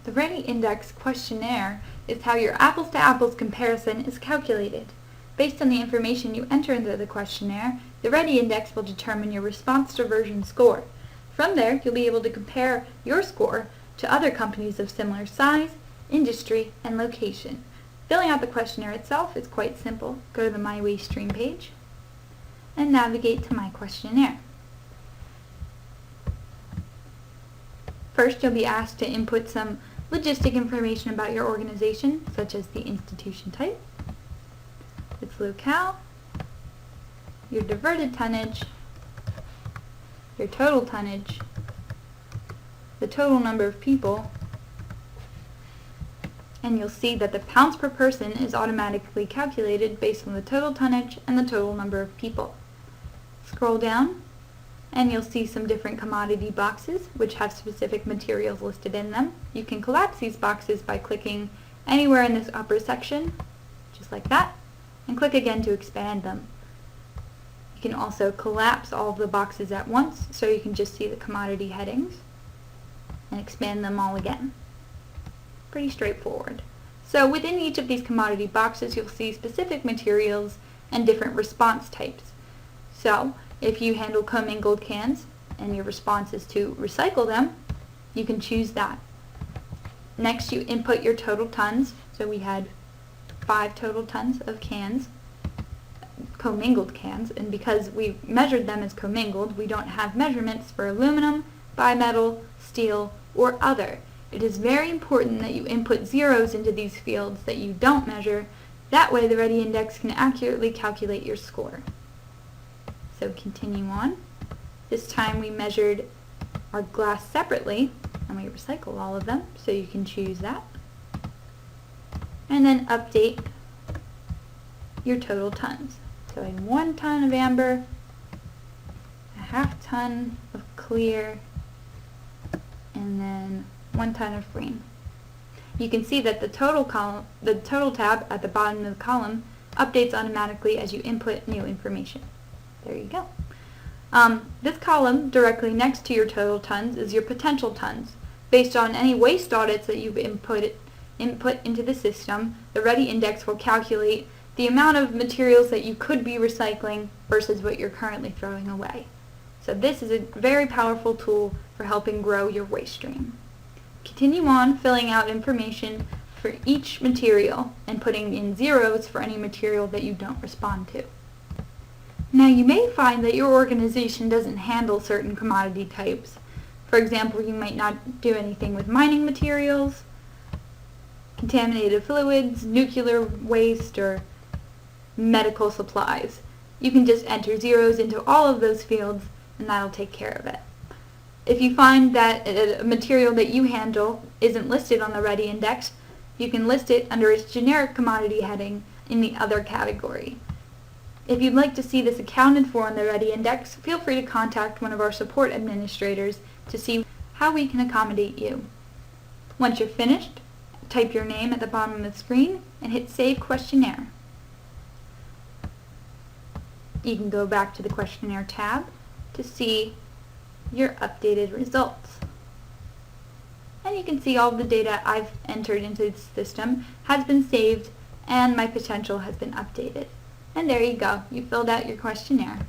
The Ready Index questionnaire is how your apples-to-apples comparison is calculated. Based on the information you enter into the questionnaire, the Ready Index will determine your response diversion score. From there, you'll be able to compare your score to other companies of similar size, industry, and location. Filling out the questionnaire itself is quite simple. Go to the My Waste Stream page and navigate to My Questionnaire. First, you'll be asked to input some logistic information about your organization, such as the institution type, its locale, your diverted tonnage, your total tonnage, the total number of people, and you'll see that the pounds per person is automatically calculated based on the total tonnage and the total number of people. Scroll down and you'll see some different commodity boxes which have specific materials listed in them. You can collapse these boxes by clicking anywhere in this upper section, just like that, and click again to expand them. You can also collapse all of the boxes at once so you can just see the commodity headings and expand them all again. Pretty straightforward. So within each of these commodity boxes you'll see specific materials and different response types. So if you handle commingled cans and your response is to recycle them, you can choose that. Next, you input your total tons. So we had 5 total tons of cans, commingled cans, and because we measured them as commingled, we don't have measurements for aluminum, bimetal, steel, or other. It is very important that you input zeros into these fields that you don't measure. That way the Ready Index can accurately calculate your score. So continue on. This time we measured our glass separately and we recycle all of them, so you can choose that. And then update your total tons. So I had 1 ton of amber, a half ton of clear, and then 1 ton of green. You can see that the total tab at the bottom of the column updates automatically as you input new information. There you go. This column directly next to your total tons is your potential tons. Based on any waste audits that you've input into the system, the Ready Index will calculate the amount of materials that you could be recycling versus what you're currently throwing away. So this is a very powerful tool for helping grow your waste stream. Continue on filling out information for each material and putting in zeros for any material that you don't respond to. Now you may find that your organization doesn't handle certain commodity types. For example, you might not do anything with mining materials, contaminated fluids, nuclear waste, or medical supplies. You can just enter zeros into all of those fields and that'll take care of it. If you find that a material that you handle isn't listed on the Ready Index, you can list it under its generic commodity heading in the other category. If you'd like to see this accounted for on the Ready Index, feel free to contact one of our support administrators to see how we can accommodate you. Once you're finished, type your name at the bottom of the screen and hit Save Questionnaire. You can go back to the Questionnaire tab to see your updated results. And you can see all the data I've entered into the system has been saved and my potential has been updated. And there you go, you filled out your questionnaire.